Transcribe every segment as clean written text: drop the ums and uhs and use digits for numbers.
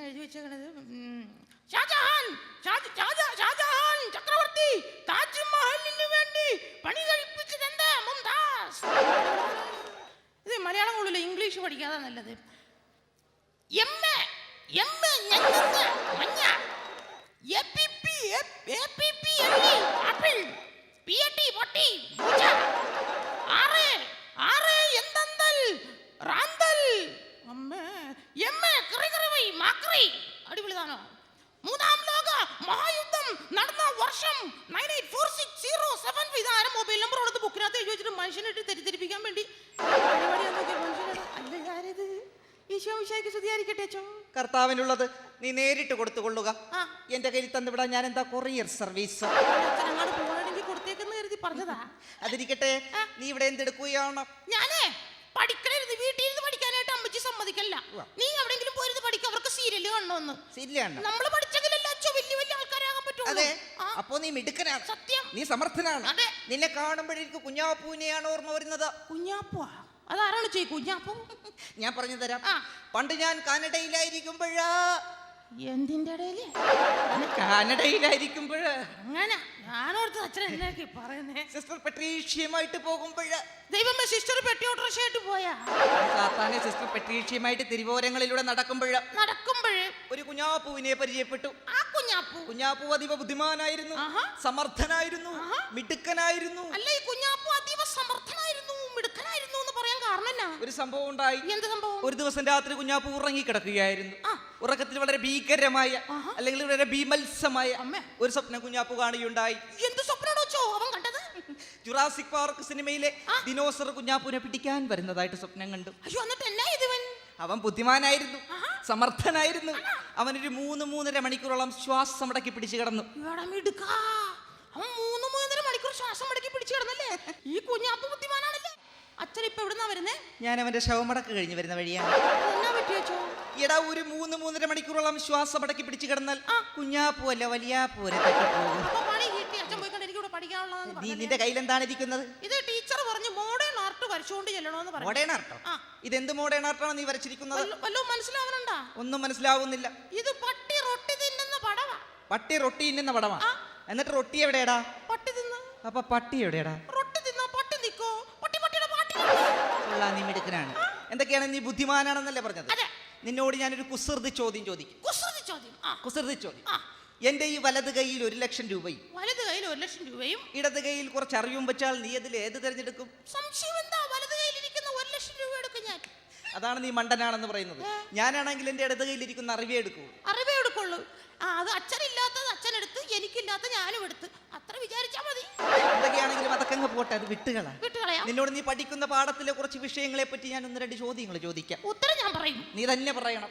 എഴുതി വെച്ചേക്കണത് ഷാജഹാൻ ചക്രവർത്തി താജ്മഹലിന് വേണ്ടി പണി കഴിപ്പിച്ചത് മുംതാസ്. ഇത് മലയാളം കൊള്ളില്ല, ഇംഗ്ലീഷ് പഠിക്കാതെ നല്ലത്. അടിപൊളിതാണോ? മൂന്നാം ലോക മഹായുദ്ധം നടന്ന വർഷം 984607. ഇതാരും മൊബൈൽ നമ്പർ കൊടുത്ത് ബുക്കിനകത്ത് എഴുതി വെച്ചിട്ട് മനുഷ്യനായിട്ട് തെറ്റിദ്ധരിപ്പിക്കാൻ വേണ്ടി. കർത്താവിനുള്ളത് നീ നേരിട്ട് കൊടുത്തുകൊള്ളുക. എന്റെ കയ്യിൽ തന്നുവിടാൻ ഞാൻ എന്താ കൊറിയർ സർവീസ് കൊടുത്തേക്കെന്ന് കരുതി പറഞ്ഞതാ. അതിരിക്കട്ടെ, നീ ഇവിടെ എന്തെടുക്കുകയാണ്? ഞാനേ പഠിക്കലായിരുന്നു, വീട്ടിൽ ഇരുന്ന് പഠിക്കാനായിട്ട് അമ്മച്ചി സമ്മതിക്കല്ല. നീ എവിടെയെങ്കിലും പോയിരുന്ന് പഠിക്കുക, അവർക്ക് സീരിയല് കാണണമെന്ന്. സീരിയലാണ് നമ്മൾ പഠിച്ചെങ്കിലല്ലോ വലിയ വലിയ ആൾക്കാരാകാൻ പറ്റുള്ളൂ. അതെ, അപ്പോ നീ മിടുക്കനാണ്, സത്യം, നീ സമർത്ഥനാണ്. നിന്നെ കാണുമ്പോഴേക്ക് കുഞ്ഞാപ്പൂവിനെയാണ് ഓർമ്മ വരുന്നത്. കുഞ്ഞാപ്പൂ? അതാരാണ് ചെയ് കുഞ്ഞാപ്പൂ? ഞാൻ പറഞ്ഞു തരാം. പണ്ട് ഞാൻ കാനഡയിലായിരിക്കുമ്പോഴാ. എന്തിന്റെ ഇടയില്? കാനഡയിലായിരിക്കുമ്പോഴ് അങ്ങനെ ഞാനോർത്ത് അച്ഛൻ എന്നൊക്കെ പറയുന്നേ. സിസ്റ്റർ പെട്രീഷ്യയുമായിട്ട് പോകുമ്പോഴ്. ദൈവമേ, സിസ്റ്റർ പെട്ടി ഓട്ടോറിക്ഷയായിട്ട് പോയാ? സാത്താനെ സിസ്റ്റർ പെട്രീഷ്യയുമായിട്ട് തിരുവോരങ്ങളിലൂടെ നടക്കുമ്പോഴ് ഒരു കുഞ്ഞാപ്പൂവിനെ പരിചയപ്പെട്ടു. ആ കുഞ്ഞാപ്പൂ അതീവ ബുദ്ധിമാനായിരുന്നു, സമർത്ഥനായിരുന്നു, മിടുക്കനായിരുന്നു. അല്ല, ഈ കുഞ്ഞാപ്പൂ അതീവ സമർത്ഥനായിരുന്നു, മിടുക്കനായിരുന്നു എന്ന് പറയാൻ കാരണം എന്നാ? ഒരു സംഭവം ഉണ്ടായി. എന്ത് സംഭവം? ഒരു ദിവസം രാത്രി കുഞ്ഞാപ്പൂ ഉറങ്ങി കിടക്കുകയായിരുന്നു. ഉറക്കത്തിൽ വളരെ ഭീകരമായ, അല്ലെങ്കിൽ വളരെ ഭീമത്സമായ ഒരു സ്വപ്നം കുഞ്ഞാപ്പൂ കാണുകയുണ്ടായി. എന്ത് സ്വപ്നമാണോ അവൻ കണ്ടത്? ജുറാസിക് പാർക്ക് സിനിമയിലെ ദിനോസർ കുഞ്ഞാപ്പൂനെ പിടിക്കാൻ വരുന്നതായിട്ട് സ്വപ്നം കണ്ടു. അയ്യോ, എന്നിട്ട് എന്നാ ഇവൻ? അവൻ ബുദ്ധിമാനായിരുന്നു, സമർത്ഥനായിരുന്നു. അവനൊരു 3-3.5 മണിക്കൂറോളം ശ്വാസം അടക്കി പിടിച്ചു കിടന്നു. അവൻ 3-3.5 മണിക്കൂർ ശ്വാസം അടക്കി പിടിച്ചു കിടന്നല്ലേ? ഈ കുഞ്ഞാപ്പൂ ബുദ്ധിമാനാണല്ലേ? അച്ഛൻ ഇപ്പൊ എവിടുന്നാ വരുന്നേ? ഞാൻ അവന്റെ ശവമടക്ക് കഴിഞ്ഞ് വരുന്ന വഴിയാണ്. എടാ, ഒരു 3-3.5 മണിക്കൂറോളം ശ്വാസം അടക്കി പിടിച്ചു കിടന്നാൽ കുഞ്ഞാപ്പൂ അല്ല വലിയാപ്പൂ വരെ തട്ടിപ്പോകും. നീ നിന്റെ കയ്യിൽ എന്താണ് ഇരിക്കുന്നത്? ഇത് ടീച്ചർ പറഞ്ഞു മോഡേൺ ആർട്ട് വരച്ചുകൊണ്ട് ചെല്ലണോന്ന് പറഞ്ഞു. മോഡേൺ ആർട്ടോ? ഇതെന്ത് മോഡേൺ ആർട്ടാണ് നീ വരച്ചിരിക്കുന്നത്? വല്ലതും മനസ്സിലാവുന്നുണ്ടോ? ഒന്നും മനസ്സിലാവുന്നില്ല. ഇത് പട്ടി റൊട്ടി തിന്നുന്ന പടവാ. പട്ടി റൊട്ടി തിന്നുന്ന പടവാ? എന്നിട്ട് റൊട്ടി എവിടെയാടാ? പട്ടി തിന്ന്. അപ്പൊ പട്ടി എവിടെയാടാ? റൊട്ടി തിന്നാ പട്ടി നിക്കോ? പട്ടിയുടെ പാട്ടി. നീ മിടുക്കനാണ്. എന്തൊക്കെയാണ്, നീ ബുദ്ധിമാനാണെന്നല്ലേ പറഞ്ഞത്? നിന്നോട് ഞാനൊരു കുസൃതി ചോദ്യം ചോദിക്കും. കുസൃതി ചോദ്യം. എന്റെ ഈ വലത് കൈയിൽ 1,00,000 രൂപയും ഇടത് കൈയിൽ കുറച്ച് അറിവും വെച്ചാൽ നീ അതിൽ ഏത് തിരഞ്ഞെടുക്കും? സംശയം എന്താ? വലത് കയ്യിലിരിക്കുന്ന 1,00,000 രൂപ എടുക്കും ഞാൻ. അതാണ് നീ മണ്ടനാണെന്ന് പറയുന്നത്. ഞാനാണെങ്കിൽ എന്റെ ഇടത് കയ്യിലിരിക്കുന്ന അറിവേ എടുക്കുള്ളൂ. അത് അച്ഛനില്ലാത്തത് അച്ഛനെടുത്ത്, എനിക്കില്ലാത്ത ഞാനും എടുത്ത്, അത്ര വിചാരിച്ചാ മതി. എന്തൊക്കെയാണെങ്കിലും അതൊക്കെ അങ്ങ് പോട്ടെ, അത് വിട്ടുകളയാം. നിന്നോട് നീ പഠിക്കുന്ന പാഠത്തിലെ കുറച്ച് വിഷയങ്ങളെ പറ്റി ഞാൻ 1-2 ചോദ്യങ്ങൾ ചോദിക്കാം. ഉത്തരം ഞാൻ പറയും, നീ തന്നെ പറയണം.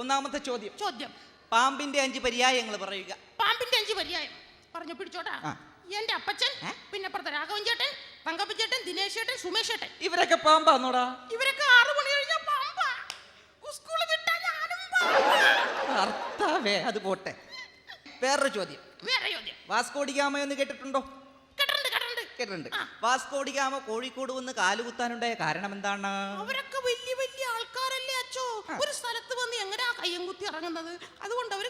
ഒന്നാമത്തെ ചോദ്യം, പാമ്പിന്റെ 5 പര്യായങ്ങൾ പറയുക. പാമ്പിന്റെ 5 പര്യായം പറഞ്ഞു പിടിച്ചോട്ടാ. എന്റെ അപ്പച്ചൻ, പിന്നെ അപ്പുറത്തെ രാഘവൻ ചേട്ടൻ, തങ്കപ്പൻ ചേട്ടൻ, ദിനേശ് ചേട്ടൻ, സുമേഷ് ചേട്ടൻ. ഇവരൊക്കെ പാമ്പാന്നോടാ? ഇവരൊക്കെ 6 മണി കഴിഞ്ഞാൽ പാമ്പാ. സ്കൂളിൽ വിട്ടാ ഞാനും ഭർത്താവേ, അത് പോട്ടെ. വേറൊരു ചോദ്യം. വാസ്കോ ഡി ഗാമ എന്ന് കേട്ടിട്ടുണ്ടോ? കേട്ടിട്ടുണ്ട്. വാസ്കോ ഡി ഗാമ കോഴിക്കോട് വന്ന് കാലുകുത്താനുണ്ടായ കാരണം എന്താണ്? അവരൊക്കെ വലിയ വലിയ ആൾക്കാരല്ലേ അച്ചോ. ഒരു സ്ഥലത്ത് വന്ന് എങ്ങനെയാ കയ്യും കുത്തി ഇറങ്ങുന്നത്? അതുകൊണ്ട് അവര്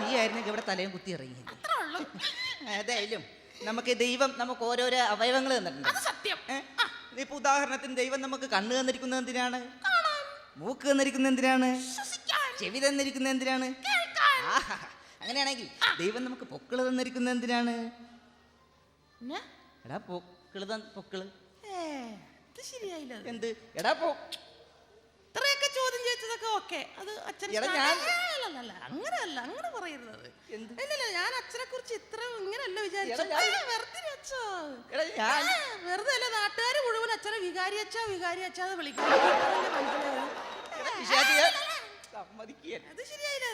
നീ ആയിരുന്നെങ്കിൽ ഇവിടെ തലയും കുത്തി ഇറങ്ങി. ഏതായാലും നമുക്ക് ഓരോരോ അവയവങ്ങൾ തന്നിട്ടുണ്ട്. സത്യം. ഇപ്പൊ ഉദാഹരണത്തിന് ദൈവം നമുക്ക് കണ്ണ് തന്നിരിക്കുന്നത് എന്തിനാണ്? മൂക്ക് തന്നിരിക്കുന്നത് എന്തിനാണ്? ചെവി തന്നിരിക്കുന്നത് എന്തിനാണ്? അങ്ങനെയാണെങ്കിൽ ദൈവം നമുക്ക് പൊക്കിള് തന്നിരിക്കുന്നത് എന്തിനാണ്? എടാ പൊക്കിള് ശരിയായില്ല. എന്ത് എടാ ഇത്രയൊക്കെ ചോദ്യം ചോദിച്ചതൊക്കെ ഓക്കെ. അത് അച്ഛൻ അങ്ങനെയല്ല, അങ്ങനെ പറയുന്നത്. ഇല്ലല്ല, ഞാൻ അച്ഛനെ കുറിച്ച് ഇത്ര ഇങ്ങനെയല്ല വിചാരിച്ചു. വെറുതെ അല്ല, നാട്ടുകാർ മുഴുവൻ അച്ഛനെ വികാരി അച്ഛാന്ന് വിളിക്കുന്നത്. അത് ശരിയായില്ല.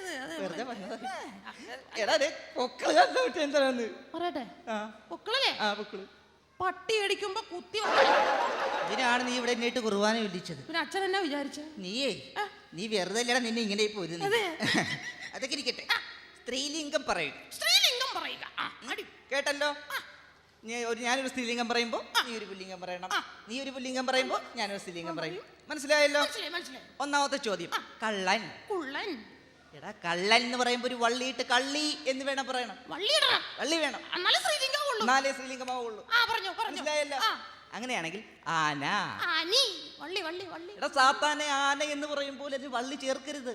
പൊക്കളല്ലേ? പട്ടി അടിക്കുമ്പോ കുത്തി. ഇതിനാണ് നീ ഇവിടെ എന്നിട്ട് കുർബാന വിളിച്ചത്. പിന്നെ അച്ഛൻ എന്നാ വിചാരിച്ച? നീ വെറുതെ അല്ലടാ നിന്നെ ഇങ്ങനെ പോരുന്നു. അതൊക്കെ ഇരിക്കട്ടെ. സ്ത്രീലിംഗം പറയുക. കേട്ടല്ലോ? ഞാനൊരു സ്ത്രീലിംഗം പറയുമ്പോ നീ ഒരു പുല്ലിംഗം പറയണം. നീ ഒരു പുല്ലിംഗം പറയുമ്പോ ഞാനൊരു സ്ത്രീലിംഗം പറയും. മനസ്സിലായല്ലോ? ഒന്നാമത്തെ ചോദ്യം, കള്ളൻ. എടാ കള്ളൻ എന്ന് പറയുമ്പോ ഒരു വള്ളിയിട്ട് കള്ളി എന്ന് വേണം പറയണം. വള്ളി വേണം, എന്നാലേ ശ്രീലിംഗമാവുള്ളൂ. മനസ്സിലായല്ലോ? അങ്ങനെയാണെങ്കിൽ ആന. എടാ സാത്താനെ ആന എന്ന് പറയുമ്പോൾ ഒരു വള്ളി ചേർക്കരുത്,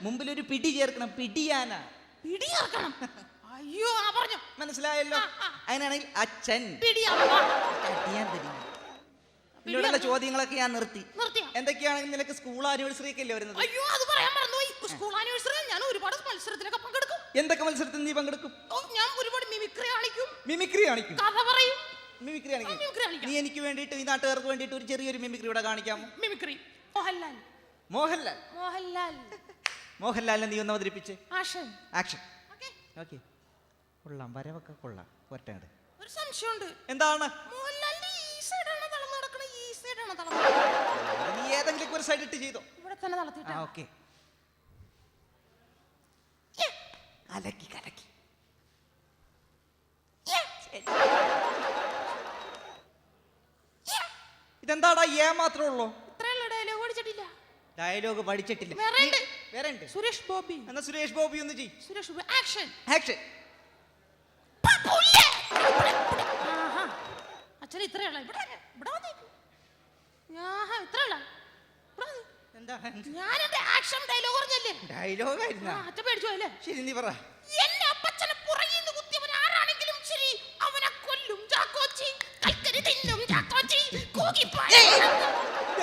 മുമ്പിൽ ഒരു പിടി ചേർക്കണം. പിടിയാന. അയ്യോ പറഞ്ഞു മനസ്സിലായല്ലോ? അങ്ങനെയാണെങ്കിൽ അച്ഛൻ. നിന്നോടുള്ള ചോദ്യങ്ങളൊക്കെ ഞാൻ നിർത്തി. എന്തൊക്കെയാണെങ്കിൽ നിനക്ക് സ്കൂൾ ആനിവേഴ്സറി ഒക്കെ അല്ലേ വരുന്നത്? അയ്യോ അത് പറയാൻ മറന്നുപോയി. സ്കൂൾ ആനിവേഴ്സറി ഞാൻ ഒരുപാട് മത്സരത്തിലൊക്കെ പങ്കെടുക്കും. എന്തൊക്കെ മത്സരത്തിൽ നീ പങ്കെടുക്കും? ഞാൻ ഒരുപാട് മിമിക്രി കാണിക്കും. കഥ പറയും. മിമിക്രി കാണിക്കും. നീ എനിക്ക് വേണ്ടിയിട്ട്, ഈ നാട്ടുകാർക്ക് വേണ്ടിയിട്ട് ഒരു ചെറിയൊരു മിമിക്രി ഇവിടെ കാണിക്കാമോ? മിമിക്രി. മോഹൻലാലിനെ നീ ഒന്ന് അവതരിപ്പിച്ച്. ആക്ഷൻ. ഓക്കേ. കൊള്ളാം, വരവൊക്കെ കൊള്ളാം. ഒറ്റണ്ട് ഒരു സംശയമുണ്ട്. എന്താണ്? മോഹൻലാലിന്റെ ഈ സൈഡാണോ തളം നടക്കണേ, ഈ സൈഡാണോ തളം? നീ ഏതെങ്കിലും ഒരു സൈഡ് ഇട്ട് ചെയ്തോ. ഇവിടെ തന്നെ തളത്തിട്ടാ. ഓക്കേ. കലക്കി ഇതെന്താടാ മാത്രമേ ഉള്ളൂ? ഡയലോഗ് പഠിച്ചിട്ടില്ല. വേറെ ഉണ്ട്. സുരേഷ് ബോബി. എന്നാ സുരേഷ് ബോബി ഒന്ന് ചെയ്യ്. സുരേഷ് ബോബി ആക്ഷൻ. അച്ഛൻ ഇത്രയുള്ള ഞാൻ എന്റെ ആക്ഷൻ ഡയലോഗ് പറഞ്ഞല്ലേ? അച്ഛൻ പേടിച്ചു അല്ലേ? ശരി, നീ പറ. എന്റെ അപ്പച്ചനെ പുറകിൽ നിന്ന് കുത്തിയവൻ ആരാണെങ്കിലും ശരി, അവനെ കൊല്ലും ചാക്കോച്ചി. കൽക്കരി തിന്നും ചാക്കോച്ചി.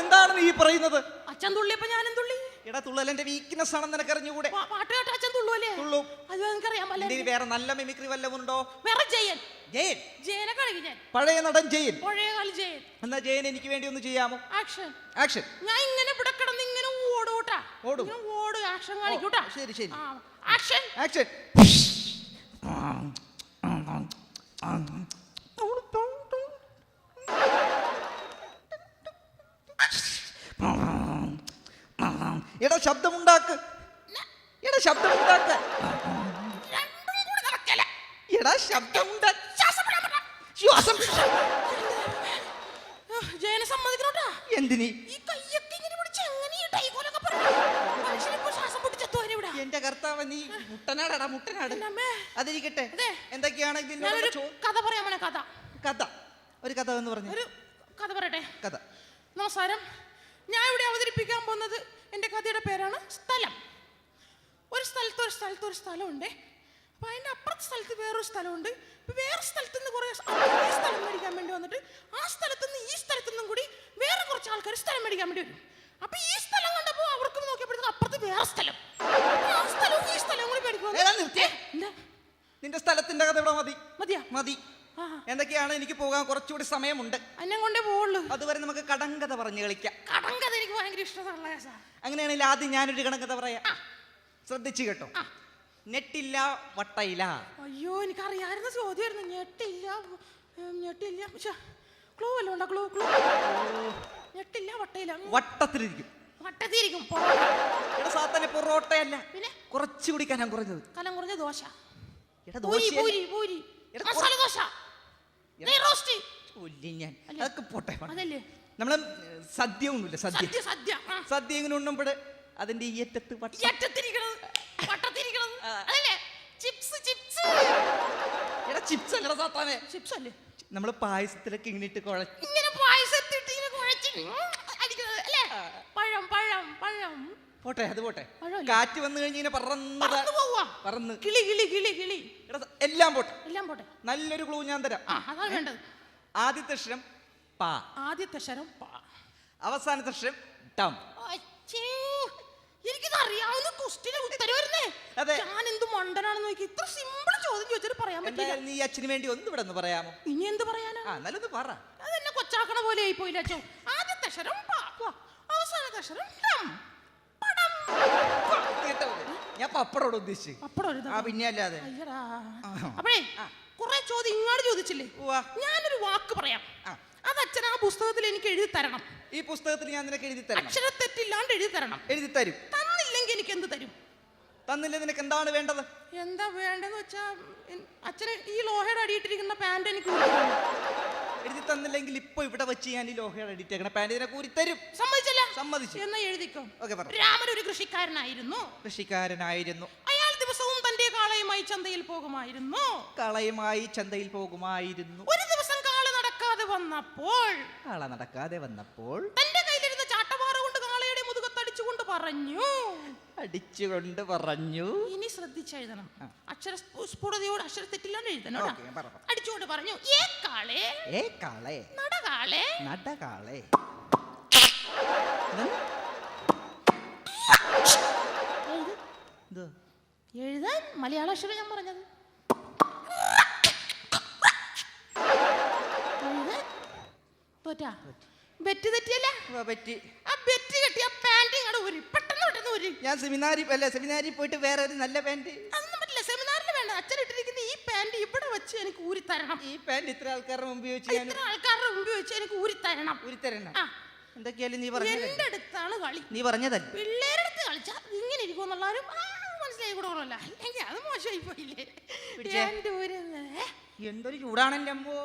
എന്താണ് നീ പറയുന്നത്? അച്ഛൻ തുള്ളിയപ്പോ ഞാനും തുള്ളി. എടാ തുള്ളലിന്റെ വീക്ക്നെസ് ആണെന്ന് നിനക്ക് അറിഞ്ഞുകൂടെ? പാട്ട് കേട്ട അച്ഛൻ തുള്ളൂല്ലേ? തുള്ളും. അത് എനിക്കറിയാൻ പറ്റില്ല. വേറെ നല്ല മിമിക്രി വല്ലതും ഉണ്ടോ? വേറെ ജയനെ കളിക്കും ഞാൻ. പഴയ നടൻ ജയൻ. പഴയകാല ജയൻ. എന്നാ ജയൻ എനിക്ക് വേണ്ടി ഒന്ന് ചെയ്യാമോ? ആക്ഷൻ. ഞാൻ ഇങ്ങനെ ഇവിടെ കിടന്ന് ഇങ്ങനെ ഓടൂട്ടാ. ഓട് ആക്ഷൻ കാണിക്കൂട്ടാ. ശരി. ആക്ഷൻ. എടാ ശബ്ദമുണ്ടാക്ക്. എടാ ശബ്ദമുണ്ടാക്ക്. ജയനെ സമ്മതിക്കണോട്ടാ. എന്തിനി? ഈ കയ്യൊക്കെ ഇങ്ങനെ പിടിച്ച് എങ്ങനെ ഈ ഡൈഗോലൊക്കെ പറഞ്ഞു? മനുഷ്യനിപ്പോ ശ്വാസം പൊട്ടിച്ചെത്തോ ഇവിടെ? എന്റെ കർത്താവ്, നീ മുട്ടനാടാ മുട്ടനാട്. അതിരിക്കട്ടെ. എന്തൊക്കെയാണ് കഥ പറയാമോ? കഥ. ഒരു കഥ എന്ന് പറഞ്ഞു. ഒരു കഥ പറയട്ടെ. കഥ. നമസ്കാരം. ഞാൻ ഇവിടെ അവതരിപ്പിക്കാൻ പോകുന്നത് എൻ്റെ കഥയുടെ പേരാണ് സ്ഥലം. ഒരു സ്ഥലത്ത് ഒരു സ്ഥലമുണ്ട്. അപ്പൊ അതിന്റെ അപ്പുറത്തെ സ്ഥലത്ത് വേറൊരു സ്ഥലമുണ്ട്. വേറെ സ്ഥലത്ത് നിന്ന് കുറെ ഈ സ്ഥലം മേടിക്കാൻ വേണ്ടി വന്നിട്ട് ആ സ്ഥലത്തു നിന്ന് ഈ സ്ഥലത്തു നിന്നും കൂടി വേറെ കുറച്ച് ആൾക്കാർ സ്ഥലം മേടിക്കാൻ വേണ്ടി വരും. അപ്പൊ ഈ സ്ഥലം കണ്ടപ്പോ അവർക്ക് നോക്കിയപ്പോഴത്തേക്ക് അപ്പുറത്ത് വേറെ സ്ഥലം. ആ സ്ഥലവും ഈ സ്ഥലവും കൂടി മേടിക്കും. നിന്റെ സ്ഥലത്തിന്റെ കഥ ഇവിടെ മതി. എന്തൊക്കെയാണ്? എനിക്ക് പോകാൻ കുറച്ചുകൂടി സമയമുണ്ട്. എന്നെ കൊണ്ടേ പോവുള്ളൂ. അതുവരെ നമുക്ക് കടങ്കഥ പറഞ്ഞു കളിക്കാം. കടങ്കഥ എനിക്ക് ഭയങ്കര ഇഷ്ടമുള്ള. അങ്ങനെയാണെങ്കിൽ ആദ്യം ഞാനൊരു കടങ്കഥ പറയാം. ശ്രദ്ധിച്ചു കേട്ടോ. നെട്ടില്ല വട്ടയില. അയ്യോ എനിക്കറിയാവുന്ന ചോദ്യമായിരുന്നു. ഞെട്ടില്ല ക്ലൂ വല്ലോ ഉണ്ടോ? ക്ലൂ. ഞെട്ടില്ല വട്ടയില. വട്ടത്തിലിരിക്കും. സാത്താനെ പൊറോട്ടയല്ല, പിന്നെ കുറച്ചുകൂടി കനം കുറഞ്ഞ ദോശ. അതൊക്കെ പോട്ടെ. നമ്മള് സദ്യ ഒന്നുമില്ല. സദ്യ ഇങ്ങനെ ഉണ്ണുമ്പോഴ് അതിന്റെ ഈ അറ്റത്ത് ചിപ്സ് അല്ലടാ സാത്താനെ. നമ്മള് പായസത്തിലൊക്കെ ഇങ്ങനെ ഇട്ട് പോട്ടെ. അത് പോട്ടെ. കാറ്റ് വന്നു കഴിഞ്ഞ പറന്ന് എല്ലാം പോട്ടെ. നല്ലൊരു ക്ലൂ ഞാൻ തരാം. ആദ്യത്തെ അക്ഷരം പ. അവസാനത്തെ അക്ഷരം ടം. എനിക്കറിയാവുന്ന ക്വസ്റ്റ്യന് ഉത്തരം വരുന്നേ. ഞാൻ എന്ത് മണ്ടനാണെന്ന് നോക്കി. ഇത്ര സിമ്പിൾ ചോദ്യം ചോദിച്ചിട്ട് പറയാൻ പറ്റില്ല. നീ അച്ഛന് വേണ്ടി ഒന്ന് ഇവിടെ ഒന്ന് പറയാമോ? ഇനി എന്ത് പറയാനാ? നല്ലൊന്ന് പറ. അതെന്നെ കൊച്ചാക്കണ പോലെ ആയി പോയില്ല അച്ഛൻ. ആദ്യത്തെ അക്ഷരം പ, അവസാനത്തെ അക്ഷരം ടം. ഞാൻ പപ്പടോട് ഉദ്ദേശിച്ചു. പിന്നെ അല്ലാതെ. അപ്പഴേ കുറെ ചോദ്യം ഇങ്ങോട്ട് ചോദിച്ചില്ലേ? ഞാനൊരു വാക്ക് പറയാം. അത് അച്ഛൻ ആ പുസ്തകത്തിൽ എനിക്ക് എഴുതി തരണം. ഈ പുസ്തകത്തിൽ ഞാൻ നിനക്ക് എഴുതി തരണം. അക്ഷരത്തെറ്റില്ലാണ്ട് എഴുതി തരണം. എഴുതി തരും. തന്നില്ലെങ്കിൽ എനിക്ക് എന്ത് തരും? തന്നില്ല നിനക്ക് എന്താണ് വേണ്ടത്? എന്താ വേണ്ടെന്ന് വെച്ചാ അച്ഛന് ഈ ലോഹയുടെ അടിയിട്ടിരിക്കുന്ന പാന്റ് എനിക്ക് എഴുതി തന്നില്ലെങ്കിൽ ഇപ്പൊ ഇവിടെ വെച്ച് ഞാൻ ഈ ലോഹയാണ് എഡിറ്റേക്കണ പാൻറ് നിനക്ക് ഊരി തരും. സമ്മതിച്ചല്ല? സമ്മതിച്ചു. എന്നാ എഴുതിക്കോ. ഓക്കെ, പറഞ്ഞു. രാമൻ ഒരു കൃഷിക്കാരനായിരുന്നു. കൃഷിക്കാരനായിരുന്നു. അയാൾ ദിവസവും തന്റെ കാളയുമായി ചന്തയിൽ പോകുമായിരുന്നു. കളയുമായി ചന്തയിൽ പോകുമായിരുന്നു. ഒരു ദിവസം കാള നടക്കാതെ വന്നപ്പോൾ തന്റെ കയ്യിലിരുന്ന ചാട്ടവാറ കൊണ്ട് കാളയുടെ മുതുകത്തടിച്ചുകൊണ്ട് പറഞ്ഞു. അടിച്ചുകൊണ്ട് പറഞ്ഞു. ഇനി ശ്രദ്ധിച്ചെഴുതണം. അക്ഷരസ്ഫുടതയോട് അക്ഷരത്തെറ്റില്ലാണ്ട് എഴുതണം. ഓക്കേ, പറ. അടിച്ചുകൊണ്ട് പറഞ്ഞു. ഏ കാളേ നടകാളേ. എഴുതാൻ മലയാള അക്ഷരം ഞാൻ പറഞ്ഞത്. തോറ്റാ? ബെറ്റ് തെറ്റിയല്ല? പറ്റി. ആ ബെറ്റ് കെട്ടിയ പാന്റ് ഇങ്ങോട്ട് ഊരി. പെട്ടെന്ന് ഊരി. ഞാൻ സെമിനാരിൽ പോയിട്ട് വേറെ ഒരു നല്ല പാന്റ്. അതൊന്നും പറ്റില്ല. സെമിനാറിൽ വേണ്ട. അച്ഛൻ ഇട്ടിരിക്കുന്ന ഈ പാന്റ് ഇവിടെ വെച്ച് എനിക്ക് ഊരി തരണം. ഈ പാന്റ് ഇത്ര ആൾക്കാരുടെ മുമ്പ് വെച്ച് എനിക്ക് ഊരി തരണം. എന്തൊക്കെയാലും നീ പറഞ്ഞത് എന്റെ അടുത്താണ് കളി. നീ പറഞ്ഞതല്ല. പിള്ളേരുടെ അടുത്ത് കളിച്ചാ ഇങ്ങനെ ഇരിക്കുമെന്നുള്ളവരും മനസ്സിലായി കൂടെ. എനിക്ക് അത് മോശമായി പോയില്ലേ? എന്തൊരു ചൂടാണെന്റെ അമ്മോ.